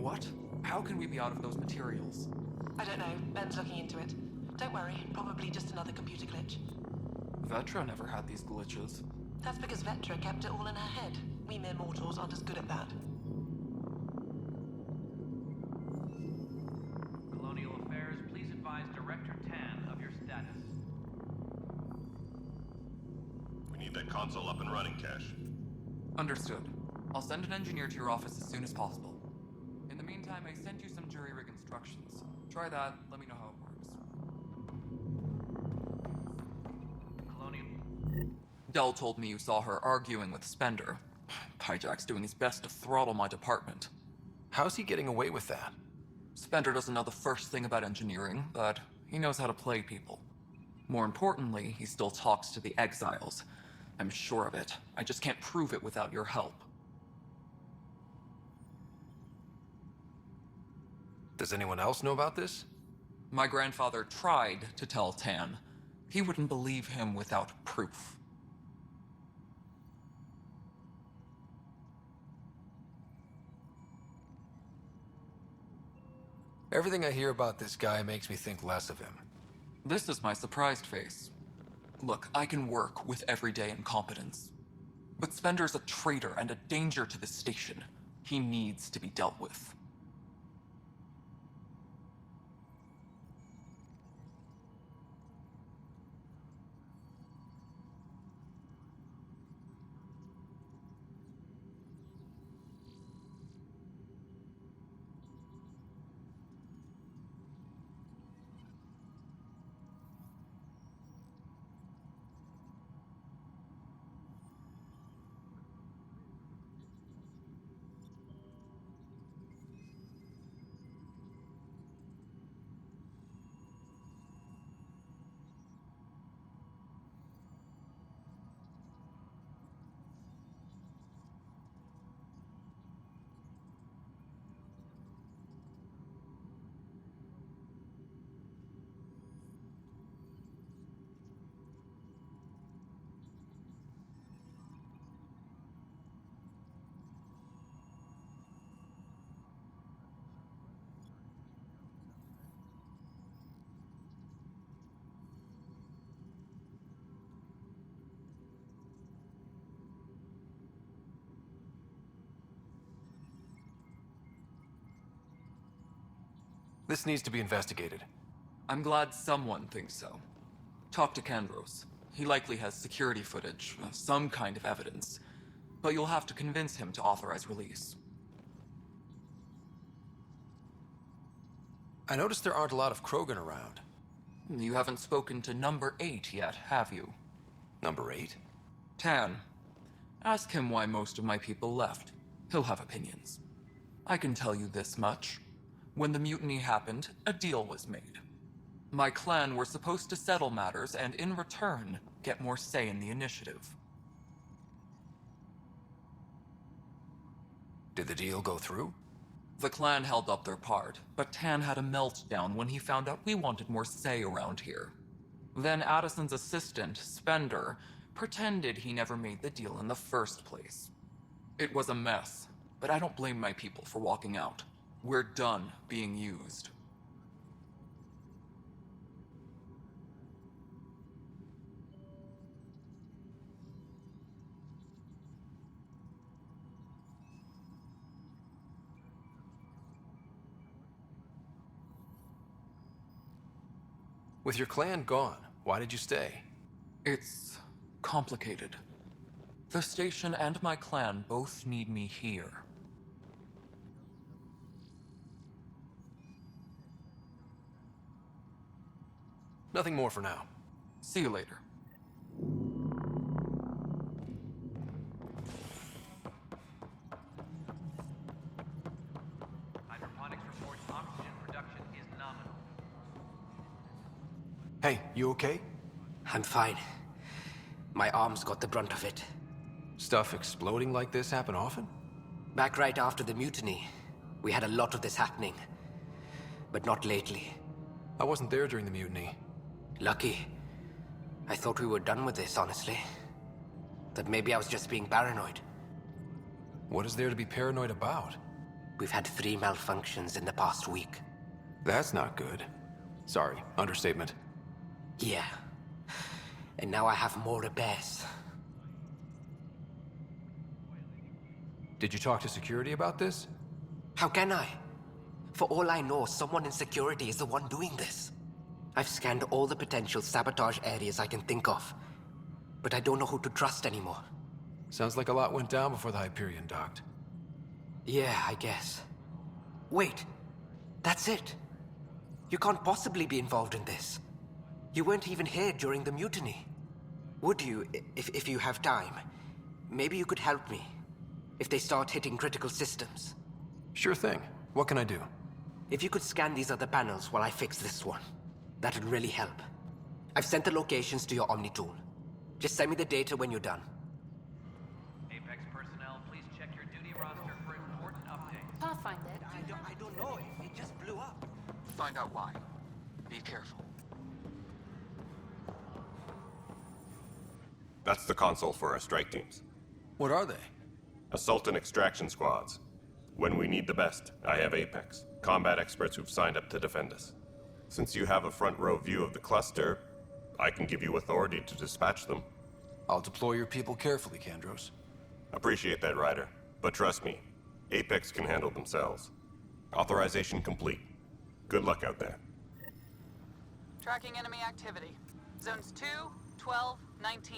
What? How can we be out of those materials? I don't know. Ben's looking into it. Don't worry, probably just another computer glitch. Vetra never had these glitches. That's because Vetra kept it all in her head. We mere mortals aren't as good at that. Colonial Affairs, please advise Director Tan of your status. We need that console up and running, Cash. Understood. I'll send an engineer to your office as soon as possible. In the meantime, I sent you some jury rig instructions. Try that, let me know how it works. Colonial... Dell told me you saw her arguing with Spender. Hijack's doing his best to throttle my department. How's he getting away with that? Spender doesn't know the first thing about engineering, but he knows how to play people. More importantly, he still talks to the exiles. I'm sure of it. I just can't prove it without your help. Does anyone else know about this? My grandfather tried to tell Tan. He wouldn't believe him without proof. Everything I hear about this guy makes me think less of him. This is my surprised face. Look, I can work with everyday incompetence. But Spender's a traitor and a danger to the station. He needs to be dealt with. This needs to be investigated. I'm glad someone thinks so. Talk to Kandros. He likely has security footage, some kind of evidence. But you'll have to convince him to authorize release. I noticed there aren't a lot of Krogan around. You haven't spoken to number 8 yet, have you? Number 8? Tan. Ask him why most of my people left. He'll have opinions. I can tell you this much. When the mutiny happened, a deal was made. My clan were supposed to settle matters and, in return, get more say in the initiative. Did the deal go through? The clan held up their part, but Tan had a meltdown when he found out we wanted more say around here. Then Addison's assistant, Spender, pretended he never made the deal in the first place. It was a mess, but I don't blame my people for walking out. We're done being used. With your clan gone, why did you stay? It's complicated. The station and my clan both need me here. Nothing more for now. See you later. Hydroponics reports oxygen production is nominal. Hey, you okay? I'm fine. My arms got the brunt of it. Stuff exploding like this happen often? Back right after the mutiny, we had a lot of this happening. But not lately. I wasn't there during the mutiny. Lucky. I thought we were done with this, honestly. That maybe I was just being paranoid. What is there to be paranoid about? We've had 3 malfunctions in the past week. That's not good. Sorry, understatement. Yeah. And now I have more repairs. Did you talk to security about this? How can I? For all I know, someone in security is the one doing this. I've scanned all the potential sabotage areas I can think of, but I don't know who to trust anymore. Sounds like a lot went down before the Hyperion docked. Yeah, I guess. Wait, that's it. You can't possibly be involved in this. You weren't even here during the mutiny. Would you, if you have time? Maybe you could help me. If they start hitting critical systems. Sure thing. What can I do? If you could scan these other panels while I fix this one, that'd really help. I've sent the locations to your Omni tool. Just send me the data when you're done. Apex personnel, please check your duty roster for important updates. Pathfinder. I don't know. It just blew up. Find out why. Be careful. That's the console for our strike teams. What are they? Assault and extraction squads. When we need the best, I have Apex, combat experts who've signed up to defend us. Since you have a front row view of the cluster, I can give you authority to dispatch them. I'll deploy your people carefully, Kandros. Appreciate that, Ryder. But trust me, Apex can handle themselves. Authorization complete. Good luck out there. Tracking enemy activity. Zones 2, 12, 19.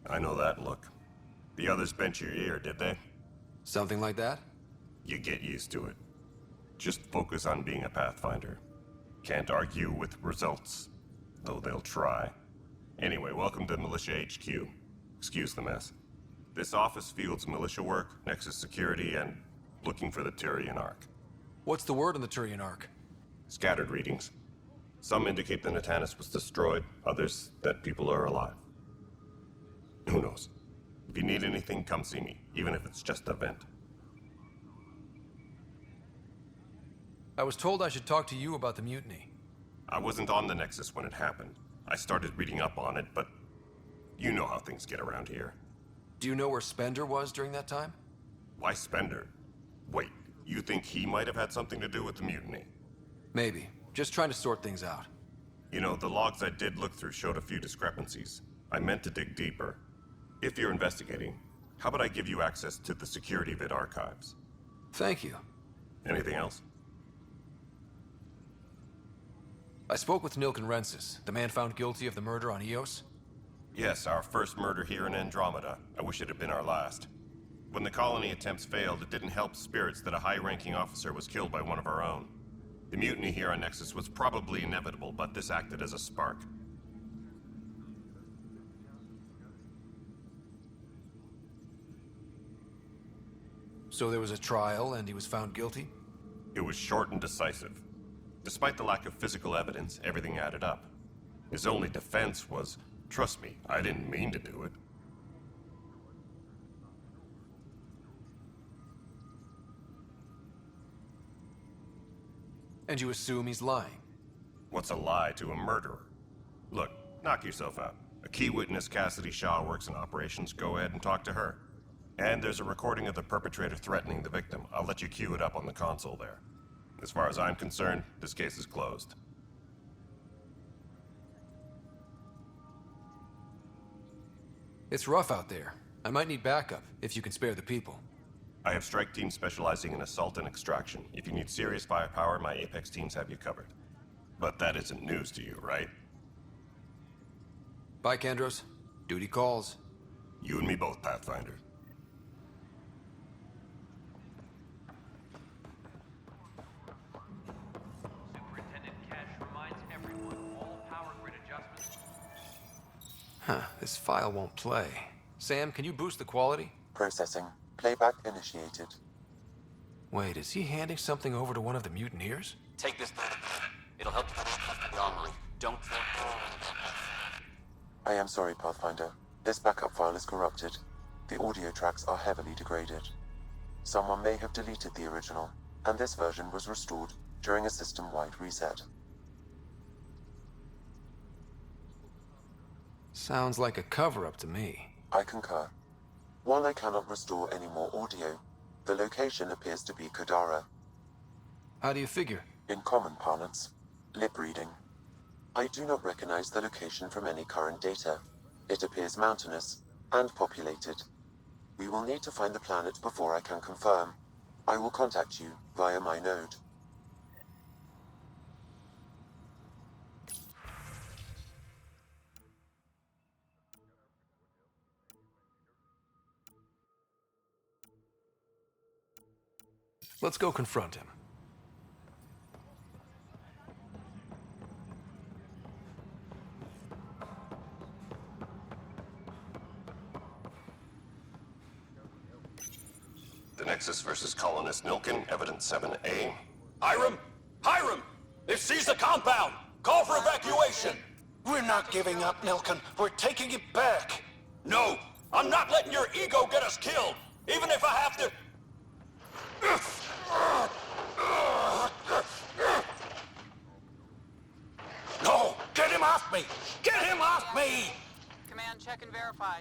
I know that look. The others bent your ear, did they? Something like that? You get used to it. Just focus on being a Pathfinder. Can't argue with results, though they'll try. Anyway, welcome to Militia HQ. Excuse the mess. This office fields militia work, Nexus security, and looking for the Tyrian Ark. What's the word on the Turian Ark? Scattered readings. Some indicate the Natanus was destroyed, others that people are alive. Who knows? If you need anything, come see me, even if it's just a vent. I was told I should talk to you about the mutiny. I wasn't on the Nexus when it happened. I started reading up on it, but you know how things get around here. Do you know where Spender was during that time? Why Spender? Wait, you think he might have had something to do with the mutiny? Maybe. Just trying to sort things out. You know, the logs I did look through showed a few discrepancies. I meant to dig deeper. If you're investigating, how about I give you access to the security vid archives? Thank you. Anything else? I spoke with Nilken Rensis, the man found guilty of the murder on Eos. Yes, our first murder here in Andromeda. I wish it had been our last. When the colony attempts failed, it didn't help spirits that a high-ranking officer was killed by one of our own. The mutiny here on Nexus was probably inevitable, but this acted as a spark. So there was a trial and he was found guilty? It was short and decisive. Despite the lack of physical evidence, everything added up. His only defense was, trust me, I didn't mean to do it. And you assume he's lying? What's a lie to a murderer? Look, knock yourself out. A key witness, Cassidy Shaw, works in operations. Go ahead and talk to her. And there's a recording of the perpetrator threatening the victim. I'll let you cue it up on the console there. As far as I'm concerned, this case is closed. It's rough out there. I might need backup, if you can spare the people. I have strike teams specializing in assault and extraction. If you need serious firepower, my Apex teams have you covered. But that isn't news to you, right? Bye, Kandros. Duty calls. You and me both, Pathfinder. Superintendent Cash reminds everyone all power grid adjustments. Huh, this file won't play. Sam, can you boost the quality? Processing. Playback initiated. Wait, is he handing something over to one of the mutineers? Take this. It'll help you the armory. Don't. I am sorry, Pathfinder. This backup file is corrupted. The audio tracks are heavily degraded. Someone may have deleted the original, and this version was restored during a system-wide reset. Sounds like a cover-up to me. I concur. While I cannot restore any more audio, the location appears to be Kadara. How do you figure? In common parlance, lip reading. I do not recognize the location from any current data. It appears mountainous and populated. We will need to find the planet before I can confirm. I will contact you via my node. Let's go confront him. The Nexus versus Colonist Nilkin, Evidence 7A. Hiram! Hiram! They've seized the compound! Call for evacuation! We're not giving up, Nilkin. We're taking it back. No! I'm not letting your ego get us killed! Even if I have to... No! Get him off me! Get him off me! Command, check and verify.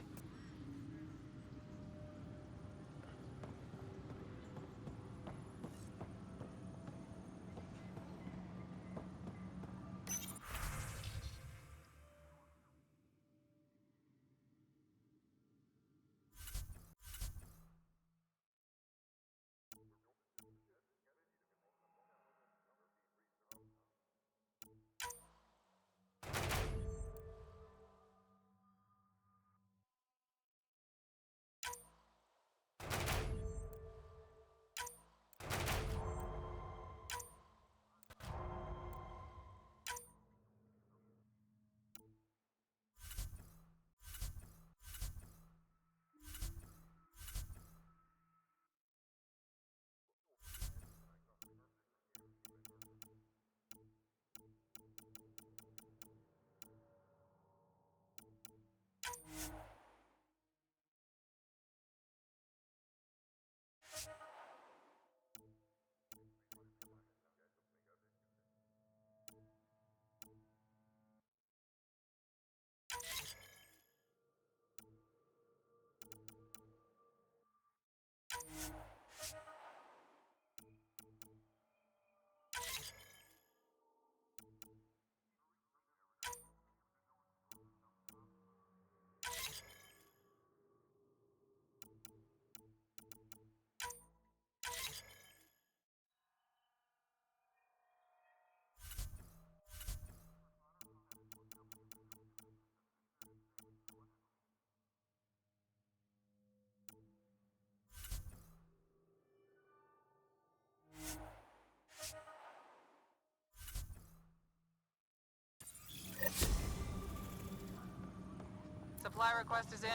Supply request is in.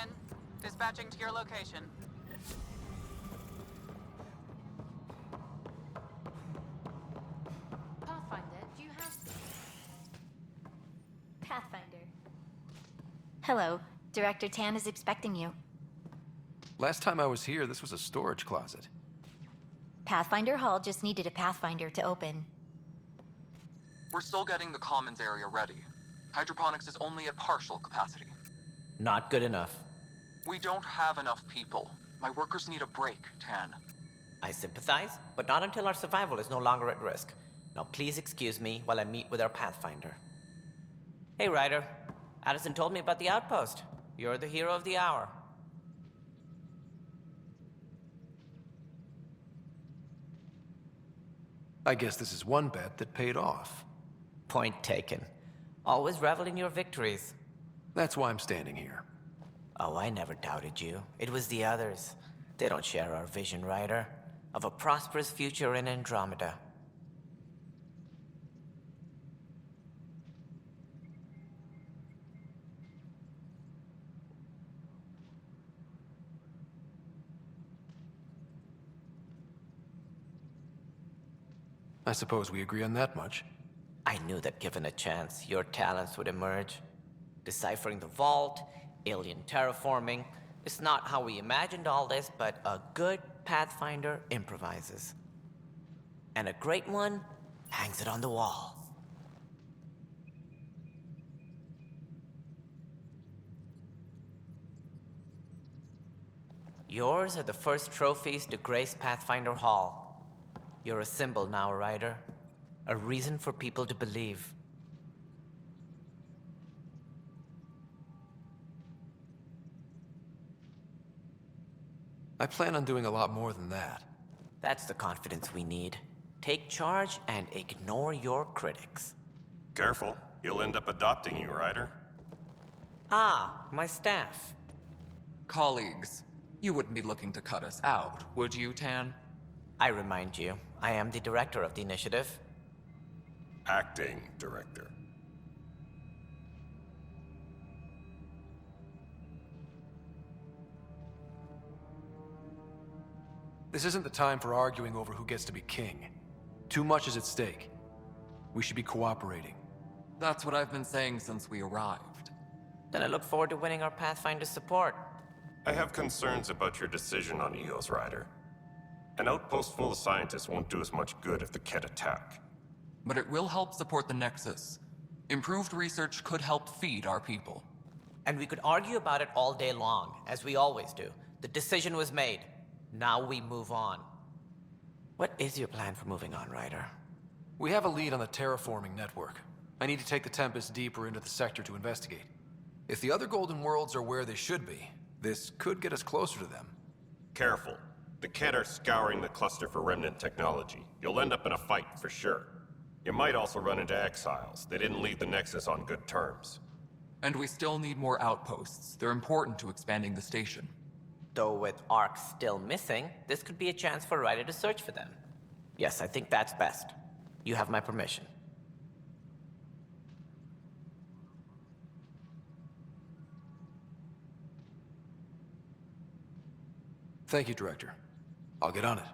Dispatching to your location. Pathfinder, do you have... Pathfinder. Hello. Director Tan is expecting you. Last time I was here, this was a storage closet. Pathfinder Hall just needed a Pathfinder to open. We're still getting the commons area ready. Hydroponics is only at partial capacity. Not good enough. We don't have enough people. My workers need a break, Tan. I sympathize, but not until our survival is no longer at risk. Now please excuse me while I meet with our Pathfinder. Hey, Ryder. Addison told me about the outpost. You're the hero of the hour. I guess this is one bet that paid off. Point taken. Always revel in your victories. That's why I'm standing here. Oh, I never doubted you. It was the others. They don't share our vision, Ryder, of a prosperous future in Andromeda. I suppose we agree on that much. I knew that given a chance, your talents would emerge. Deciphering the vault, alien terraforming. It's not how we imagined all this, but a good Pathfinder improvises. And a great one hangs it on the wall. Yours are the first trophies to grace Pathfinder Hall. You're a symbol now, Ryder. A reason for people to believe. I plan on doing a lot more than that. That's the confidence we need. Take charge and ignore your critics. Careful, he'll end up adopting you, Ryder. Ah, my staff. Colleagues, you wouldn't be looking to cut us out, would you, Tan? I remind you, I am the director of the initiative. Acting director. This isn't the time for arguing over who gets to be king. Too much is at stake. We should be cooperating. That's what I've been saying since we arrived. Then I look forward to winning our Pathfinder support. I have concerns about your decision on Eos, Ryder. An outpost full of scientists won't do us much good if the Kett attack. But it will help support the Nexus. Improved research could help feed our people. And we could argue about it all day long, as we always do. The decision was made. Now we move on. What is your plan for moving on, Ryder? We have a lead on the terraforming network. I need to take the Tempest deeper into the sector to investigate. If the other Golden Worlds are where they should be, this could get us closer to them. Careful. The Kett are scouring the cluster for remnant technology. You'll end up in a fight for sure. You might also run into exiles. They didn't leave the Nexus on good terms. And we still need more outposts. They're important to expanding the station. Though with Ark still missing, this could be a chance for Ryder to search for them. Yes, I think that's best. You have my permission. Thank you, Director. I'll get on it.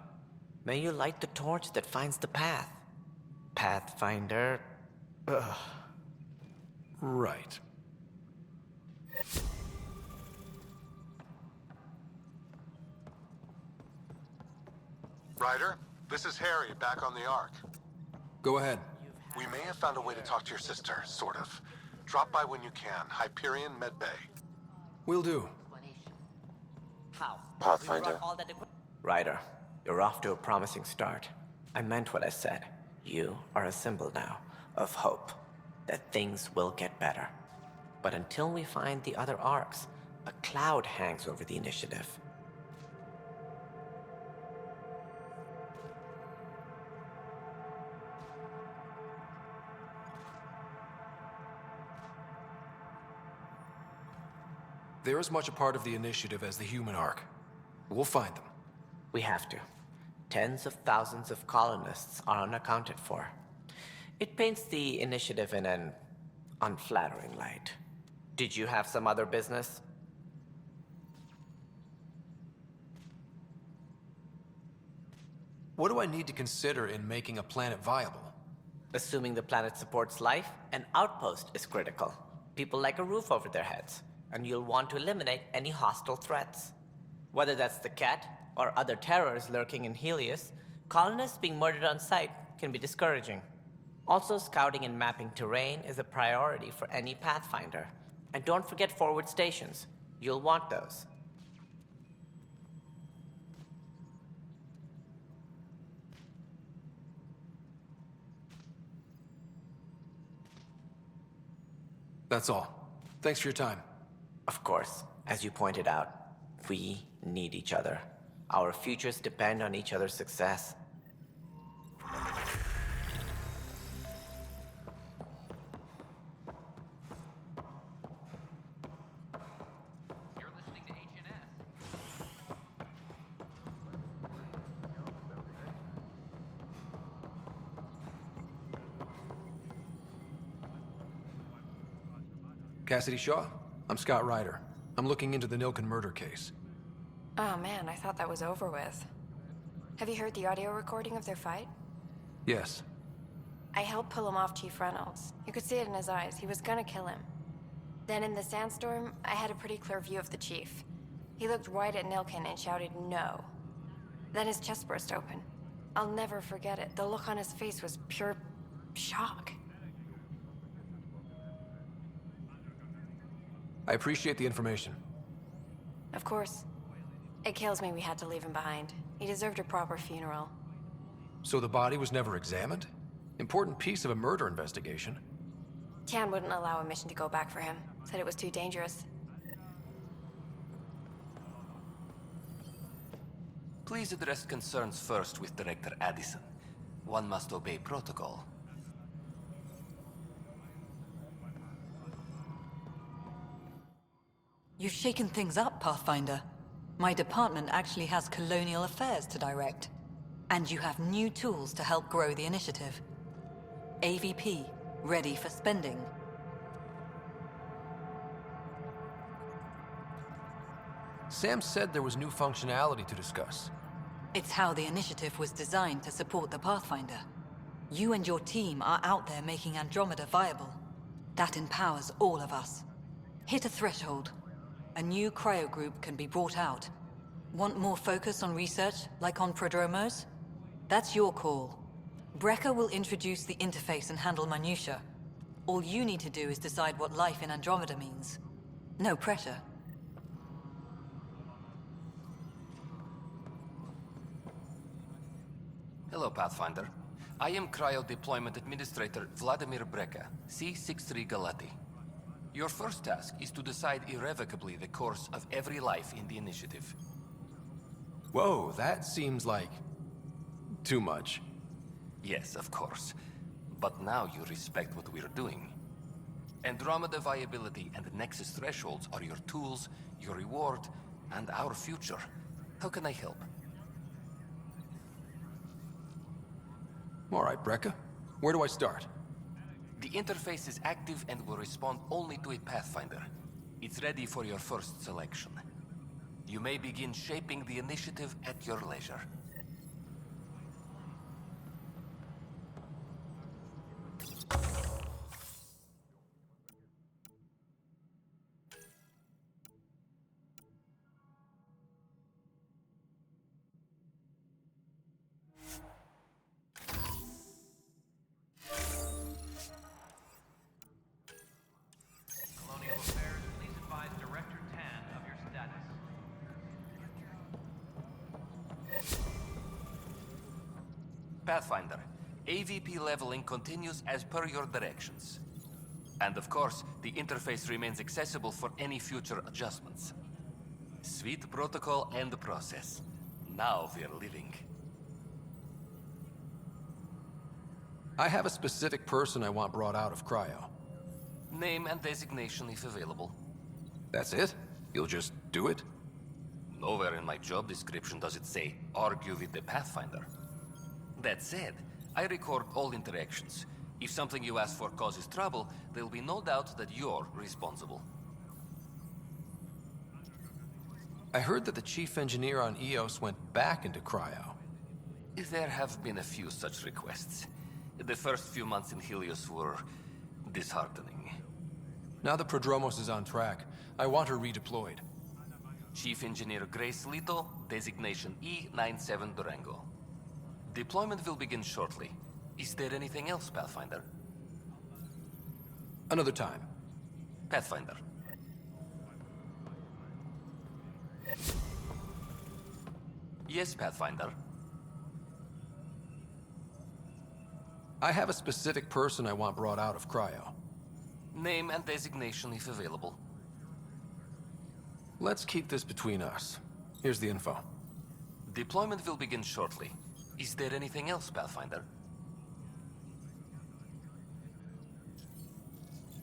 May you light the torch that finds the path. Pathfinder... Ugh. Right. Ryder, this is Harry, back on the Ark. Go ahead. We may have found a way to talk to your sister, sort of. Drop by when you can. Hyperion Medbay. Will do. How? Pathfinder. Ryder, you're off to a promising start. I meant what I said. You are a symbol now of hope, that things will get better. But until we find the other arcs, a cloud hangs over the initiative. They're as much a part of the initiative as the human Ark. We'll find them. We have to. Tens of thousands of colonists are unaccounted for. It paints the initiative in an unflattering light. Did you have some other business? What do I need to consider in making a planet viable? Assuming the planet supports life, an outpost is critical. People like a roof over their heads, and you'll want to eliminate any hostile threats. Whether that's the Kett or other terrors lurking in Helios, colonists being murdered on sight can be discouraging. Also, scouting and mapping terrain is a priority for any Pathfinder. And don't forget forward stations. You'll want those. That's all. Thanks for your time. Of course, as you pointed out, we need each other. Our futures depend on each other's success. You're listening to HNS. Cassidy Shaw? I'm Scott Ryder. I'm looking into the Nilken murder case. Oh man, I thought that was over with. Have you heard the audio recording of their fight? Yes. I helped pull him off Chief Reynolds. You could see it in his eyes. He was gonna kill him. Then in the sandstorm, I had a pretty clear view of the Chief. He looked right at Nilken and shouted, "No." Then his chest burst open. I'll never forget it. The look on his face was pure shock. I appreciate the information. Of course. It kills me we had to leave him behind. He deserved a proper funeral. So the body was never examined? Important piece of a murder investigation. Tan wouldn't allow a mission to go back for him. Said it was too dangerous. Please address concerns first with Director Addison. One must obey protocol. You've shaken things up, Pathfinder. My department actually has colonial affairs to direct. And you have new tools to help grow the initiative. AVP, ready for spending. Sam said there was new functionality to discuss. It's how the initiative was designed to support the Pathfinder. You and your team are out there making Andromeda viable. That empowers all of us. Hit a threshold. A new cryo group can be brought out. Want more focus on research, like on prodromos? That's your call. Brecker will introduce the interface and handle minutiae. All you need to do is decide what life in Andromeda means. No pressure. Hello, Pathfinder. I am Cryo Deployment Administrator Vladimir Breca, C-63 Galati. Your first task is to decide irrevocably the course of every life in the initiative. Whoa, that seems like... too much. Yes, of course. But now you respect what we're doing. Andromeda viability and Nexus thresholds are your tools, your reward, and our future. How can I help? All right, Breca. Where do I start? The interface is active and will respond only to a Pathfinder. It's ready for your first selection. You may begin shaping the initiative at your leisure. Colonial Affairs, please advise Director Tan of your status. Pathfinder, AVP leveling continues as per your directions. And of course, the interface remains accessible for any future adjustments. Sweet protocol and process. Now we're living. I have a specific person I want brought out of cryo. Name and designation if available. That's it? You'll just do it? Nowhere in my job description does it say, argue with the Pathfinder. That said, I record all interactions. If something you ask for causes trouble, there'll be no doubt that you're responsible. I heard that the chief engineer on EOS went back into cryo. There have been a few such requests. The first few months in Helios were disheartening. Now the Prodromos is on track. I want her redeployed. Chief Engineer Grace Lito, designation E97 Durango. Deployment will begin shortly. Is there anything else, Pathfinder? Another time. Pathfinder. Yes, Pathfinder. I have a specific person I want brought out of cryo. Name and designation if available. Let's keep this between us. Here's the info. Deployment will begin shortly. Is there anything else, Pathfinder?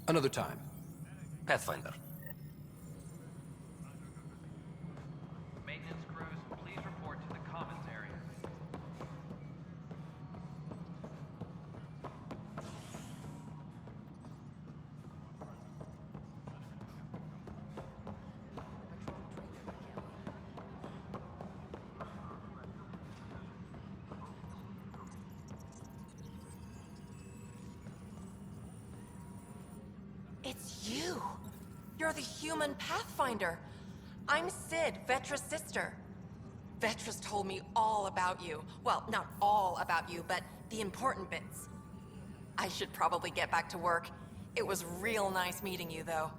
Another time. Pathfinder. Maintenance crews, please report to the commons area. It's you! You're the human Pathfinder! I'm Sid, Vetra's sister. Vetra's told me all about you. Well, not all about you, but the important bits. I should probably get back to work. It was real nice meeting you, though.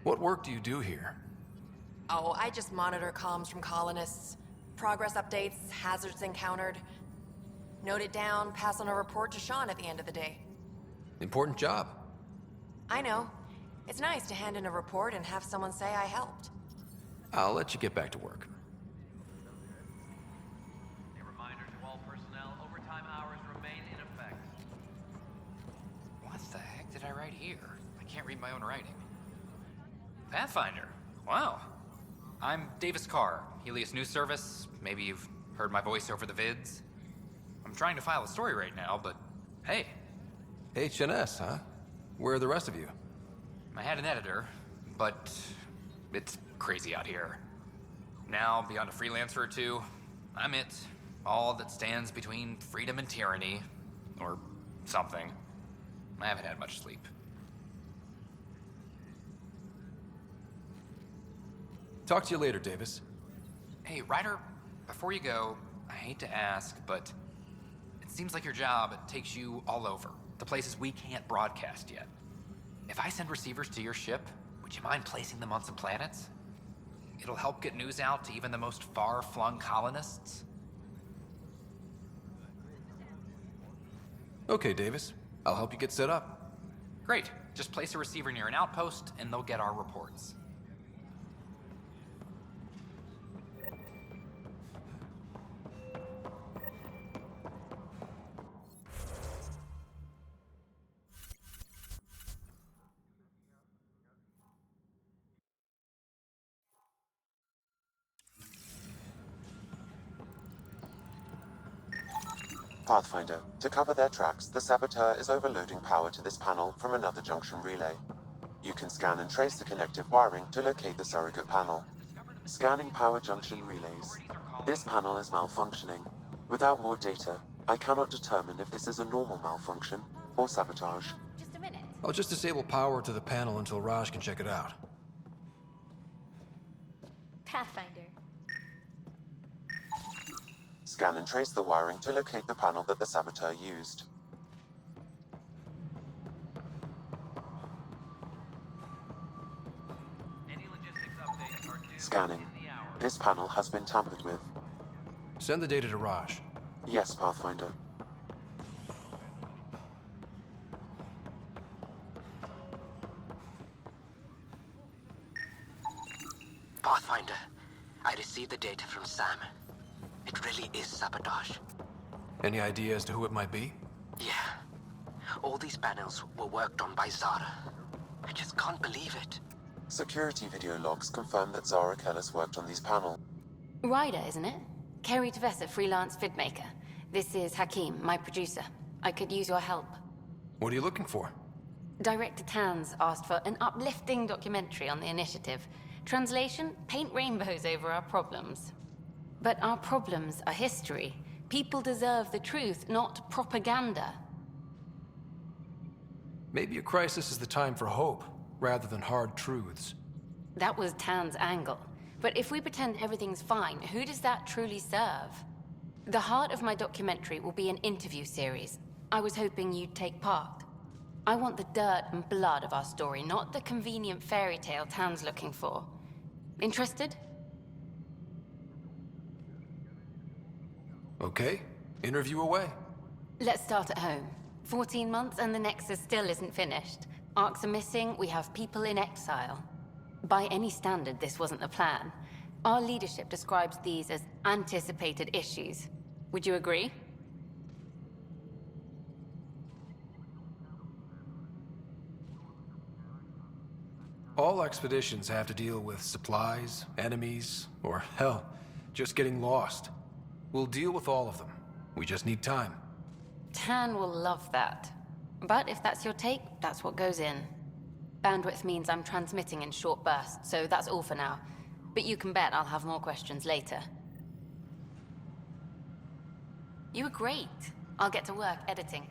What work do you do here? Oh, I just monitor comms from colonists. Progress updates, hazards encountered. Note it down, pass on a report to Sean at the end of the day. Important job. I know. It's nice to hand in a report and have someone say I helped. I'll let you get back to work. A reminder to all personnel, overtime hours remain in effect. What the heck did I write here? I can't read my own writing. Pathfinder. Wow. I'm Davis Carr, Helios News Service. Maybe you've heard my voice over the vids. I'm trying to file a story right now, but hey. HNS, huh? Where are the rest of you? I had an editor, but it's crazy out here. Now, beyond a freelancer or two, I'm it. All that stands between freedom and tyranny. Or something. I haven't had much sleep. Talk to you later, Davis. Hey, Ryder, before you go, I hate to ask, but it seems like your job takes you all over, to places we can't broadcast yet. If I send receivers to your ship, would you mind placing them on some planets? It'll help get news out to even the most far-flung colonists. Okay, Davis. I'll help you get set up. Great. Just place a receiver near an outpost, and they'll get our reports. Pathfinder, to cover their tracks, the Saboteur is overloading power to this panel from another junction relay. You can scan and trace the connective wiring to locate the surrogate panel. Scanning power junction relays. This panel is malfunctioning. Without more data, I cannot determine if this is a normal malfunction or sabotage. Just a minute. I'll just disable power to the panel until Raj can check it out. Pathfinder. Scan and trace the wiring to locate the panel that the Saboteur used. Any logistics updates are due Scanning. in the hour. This panel has been tampered with. Send the data to Raj. Yes, Pathfinder. Pathfinder, I received the data from Sam. It really is sabotage. Any idea as to who it might be? Yeah. All these panels were worked on by Zara. I just can't believe it. Security video logs confirm that Zara Kellis worked on these panels. Ryder, isn't it? Kerry Tavessa, freelance vidmaker. This is Hakim, my producer. I could use your help. What are you looking for? Director Tans asked for an uplifting documentary on the initiative. Translation, paint rainbows over our problems. But our problems are history. People deserve the truth, not propaganda. Maybe a crisis is the time for hope, rather than hard truths. That was Tan's angle. But if we pretend everything's fine, who does that truly serve? The heart of my documentary will be an interview series. I was hoping you'd take part. I want the dirt and blood of our story, not the convenient fairy tale Tan's looking for. Interested? Okay, interview away. Let's start at home. 14 months and the Nexus still isn't finished. Arcs are missing, we have people in exile. By any standard, this wasn't the plan. Our leadership describes these as anticipated issues. Would you agree? All expeditions have to deal with supplies, enemies, or hell, just getting lost. We'll deal with all of them. We just need time. Tan will love that. But if that's your take, that's what goes in. Bandwidth means I'm transmitting in short bursts, so that's all for now. But you can bet I'll have more questions later. You were great. I'll get to work editing.